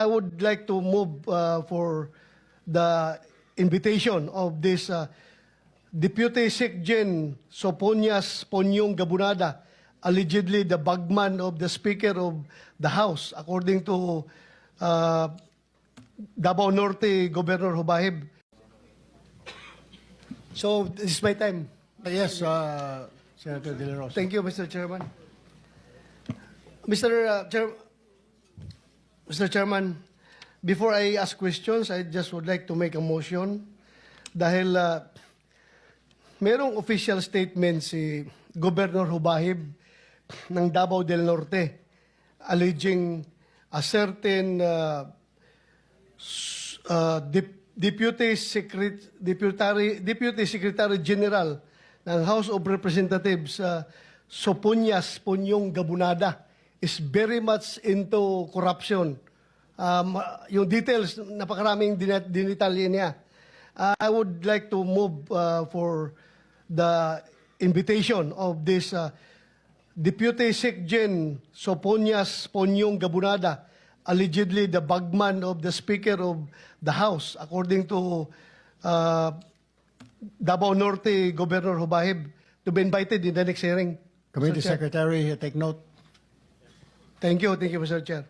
I would like to move for the invitation of this Deputy Secgen Soponias Ponyong Gabunada, allegedly the bagman of the Speaker of the House, according to Davao Norte Governor Hubahib. So, this is my time. Yes, Senator De La Rosa. Thank you, Mr. Chairman. Mr. Chairman, before I ask questions, I just would like to make a motion dahil merong official statement si Governor Hubahib ng Davao del Norte alleging a certain Deputy Secretary General ng House of Representatives Soponias Ponyong Gabunada is very much into corruption. Yung details, napakaraming dinitalye niya. I would like to move for the invitation of this Deputy Secgen Soponias Ponyong Gabunada, allegedly the bagman of the Speaker of the House, according to Davao Norte Governor Hubahib, to be invited in the next hearing. Committee Secretary, take note. Thank you, Mr. Chair.